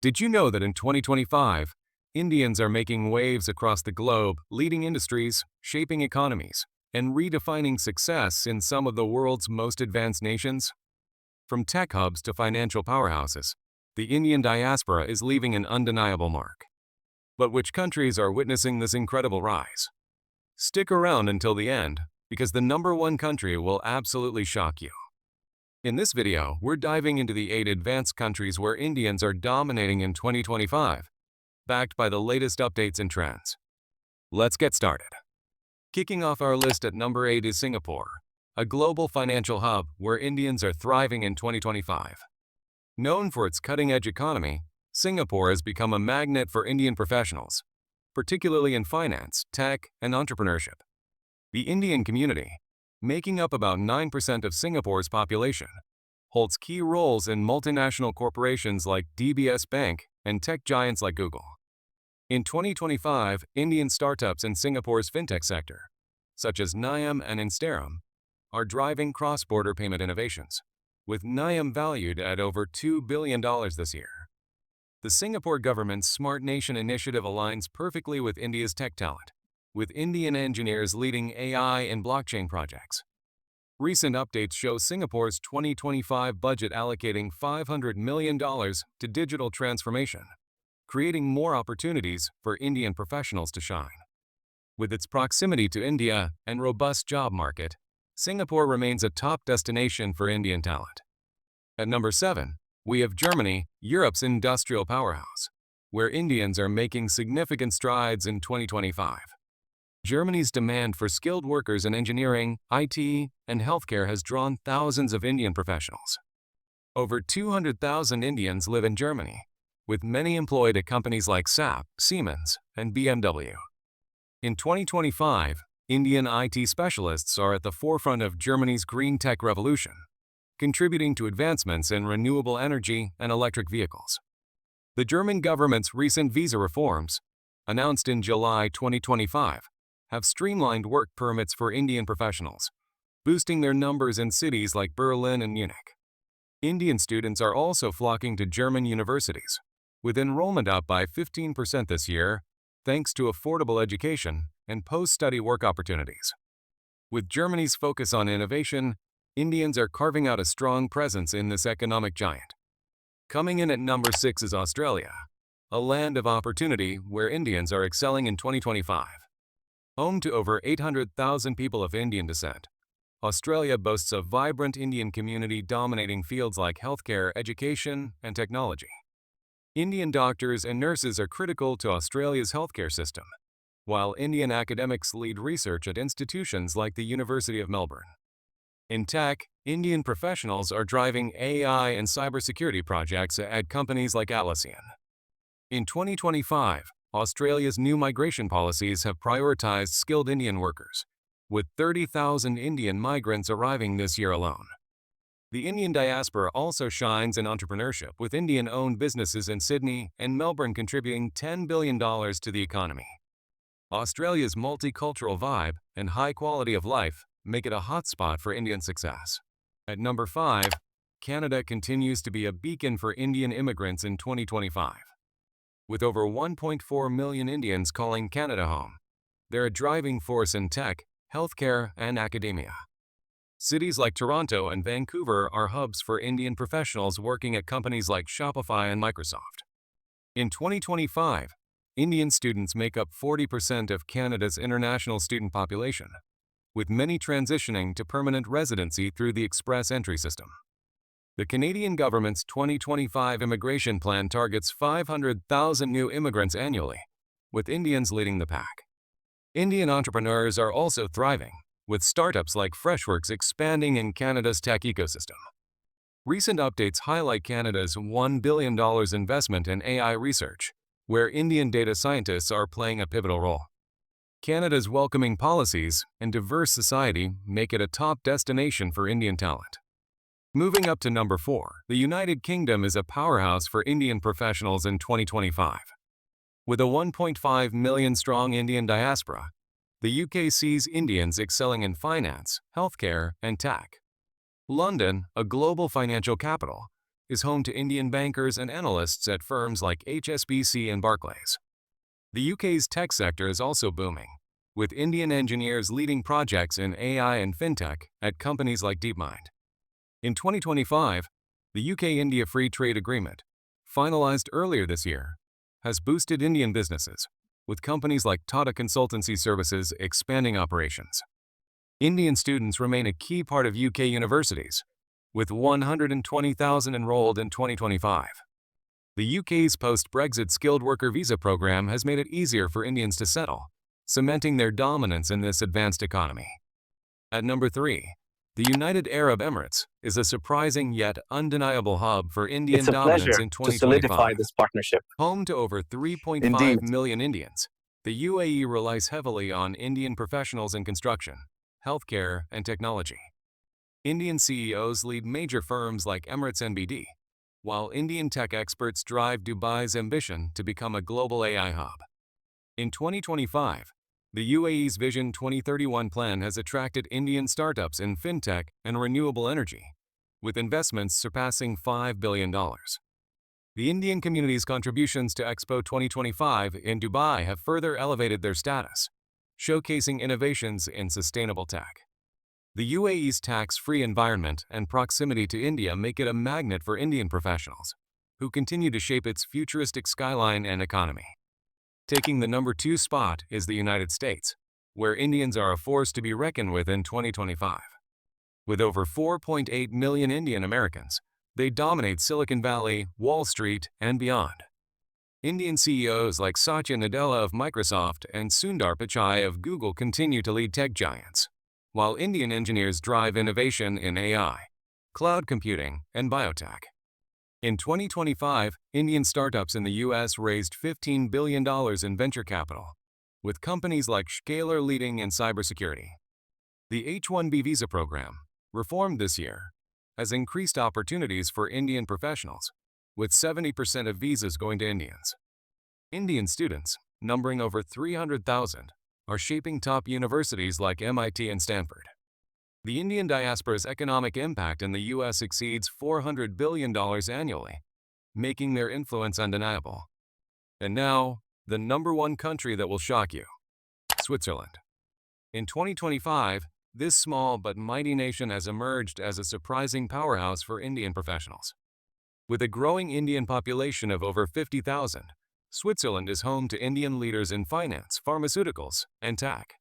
Did you know that in 2025, Indians are making waves across the globe, leading industries, shaping economies, and redefining success in some of the world's most advanced nations? From tech hubs to financial powerhouses, the Indian diaspora is leaving an undeniable mark. But which countries are witnessing this incredible rise? Stick around until the end, because the number one country will absolutely shock you. In this video, we're diving into the 8 advanced countries where Indians are dominating in 2025, backed by the latest updates and trends. Let's get started. Kicking off our list at number 8 is Singapore, a global financial hub where Indians are thriving in 2025. Known for its cutting-edge economy, Singapore has become a magnet for Indian professionals, particularly in finance, tech, and entrepreneurship. The Indian community, making up about 9% of Singapore's population, holds key roles in multinational corporations like DBS Bank and tech giants like Google. In 2025, Indian startups in Singapore's fintech sector, such as Niam and Instagram, are driving cross-border payment innovations, with Niam valued at over $2 billion this year. The Singapore government's Smart Nation initiative aligns perfectly with India's tech talent, with Indian engineers leading AI and blockchain projects. Recent updates show Singapore's 2025 budget allocating $500 million to digital transformation, creating more opportunities for Indian professionals to shine. With its proximity to India and robust job market, Singapore remains a top destination for Indian talent. At number 7, we have Germany, Europe's industrial powerhouse, where Indians are making significant strides in 2025. Germany's demand for skilled workers in engineering, IT, and healthcare has drawn thousands of Indian professionals. Over 200,000 Indians live in Germany, with many employed at companies like SAP, Siemens, and BMW. In 2025, Indian IT specialists are at the forefront of Germany's green tech revolution, contributing to advancements in renewable energy and electric vehicles. The German government's recent visa reforms, announced in July 2025, have streamlined work permits for Indian professionals, boosting their numbers in cities like Berlin and Munich. Indian students are also flocking to German universities, with enrollment up by 15% this year, thanks to affordable education and post-study work opportunities. With Germany's focus on innovation, Indians are carving out a strong presence in this economic giant. Coming in at number 6 is Australia, a land of opportunity where Indians are excelling in 2025. Home to over 800,000 people of Indian descent, Australia boasts a vibrant Indian community dominating fields like healthcare, education, and technology. Indian doctors and nurses are critical to Australia's healthcare system, while Indian academics lead research at institutions like the University of Melbourne. In tech, Indian professionals are driving AI and cybersecurity projects at companies like Atlassian. In 2025, Australia's new migration policies have prioritized skilled Indian workers, with 30,000 Indian migrants arriving this year alone. The Indian diaspora also shines in entrepreneurship, with Indian-owned businesses in Sydney and Melbourne contributing $10 billion to the economy. Australia's multicultural vibe and high quality of life make it a hotspot for Indian success. At number 5, Canada continues to be a beacon for Indian immigrants in 2025. With over 1.4 million Indians calling Canada home, they're a driving force in tech, healthcare, and academia. Cities like Toronto and Vancouver are hubs for Indian professionals working at companies like Shopify and Microsoft. In 2025, Indian students make up 40% of Canada's international student population, with many transitioning to permanent residency through the express entry system. The Canadian government's 2025 immigration plan targets 500,000 new immigrants annually, with Indians leading the pack. Indian entrepreneurs are also thriving, with startups like Freshworks expanding in Canada's tech ecosystem. Recent updates highlight Canada's $1 billion investment in AI research, where Indian data scientists are playing a pivotal role. Canada's welcoming policies and diverse society make it a top destination for Indian talent. Moving up to number 4, the United Kingdom is a powerhouse for Indian professionals in 2025. With a 1.5 million strong Indian diaspora, the UK sees Indians excelling in finance, healthcare, and tech. London, a global financial capital, is home to Indian bankers and analysts at firms like HSBC and Barclays. The UK's tech sector is also booming, with Indian engineers leading projects in AI and fintech at companies like DeepMind. In 2025, the UK-India Free Trade Agreement, finalized earlier this year, has boosted Indian businesses, with companies like Tata Consultancy Services expanding operations. Indian students remain a key part of UK universities, with 120,000 enrolled in 2025. The UK's post-Brexit skilled worker visa program has made it easier for Indians to settle, cementing their dominance in this advanced economy. At number 3, the United Arab Emirates is a surprising yet undeniable hub for Indian dominance in 2025. To solidify this partnership. Home to over 3.5 million Indians, the UAE relies heavily on Indian professionals in construction, healthcare, and technology. Indian CEOs lead major firms like Emirates NBD, while Indian tech experts drive Dubai's ambition to become a global AI hub. In 2025, the UAE's Vision 2031 plan has attracted Indian startups in fintech and renewable energy, with investments surpassing $5 billion. The Indian community's contributions to Expo 2025 in Dubai have further elevated their status, showcasing innovations in sustainable tech. The UAE's tax-free environment and proximity to India make it a magnet for Indian professionals, who continue to shape its futuristic skyline and economy. Taking the number 2 spot is the United States, where Indians are a force to be reckoned with in 2025. With over 4.8 million Indian Americans, they dominate Silicon Valley, Wall Street, and beyond. Indian CEOs like Satya Nadella of Microsoft and Sundar Pichai of Google continue to lead tech giants, while Indian engineers drive innovation in AI, cloud computing, and biotech. In 2025, Indian startups in the U.S. raised $15 billion in venture capital, with companies like Scalar leading in cybersecurity. The H-1B visa program, reformed this year, has increased opportunities for Indian professionals, with 70% of visas going to Indians. Indian students, numbering over 300,000, are shaping top universities like MIT and Stanford. The Indian diaspora's economic impact in the U.S. exceeds $400 billion annually, making their influence undeniable. And now, the number 1 country that will shock you: Switzerland. In 2025, this small but mighty nation has emerged as a surprising powerhouse for Indian professionals. With a growing Indian population of over 50,000, Switzerland is home to Indian leaders in finance, pharmaceuticals, and tech.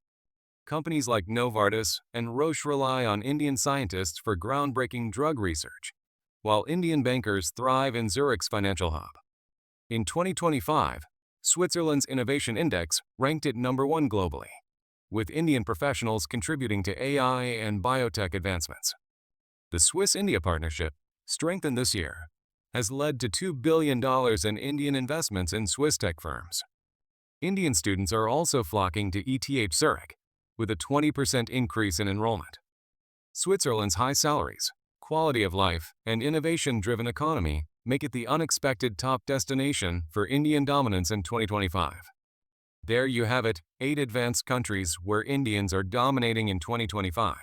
Companies like Novartis and Roche rely on Indian scientists for groundbreaking drug research, while Indian bankers thrive in Zurich's financial hub. In 2025, Switzerland's Innovation Index ranked it number 1 globally, with Indian professionals contributing to AI and biotech advancements. The Swiss-India partnership, strengthened this year, has led to $2 billion in Indian investments in Swiss tech firms. Indian students are also flocking to ETH Zurich, with a 20% increase in enrollment. Switzerland's high salaries, quality of life, and innovation-driven economy make it the unexpected top destination for Indian dominance in 2025. There you have it, 8 advanced countries where Indians are dominating in 2025.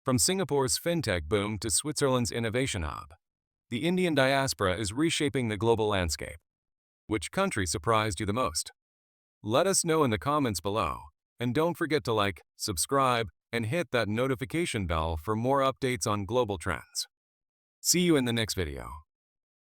From Singapore's fintech boom to Switzerland's innovation hub, the Indian diaspora is reshaping the global landscape. Which country surprised you the most? Let us know in the comments below, and don't forget to like, subscribe, and hit that notification bell for more updates on global trends. See you in the next video.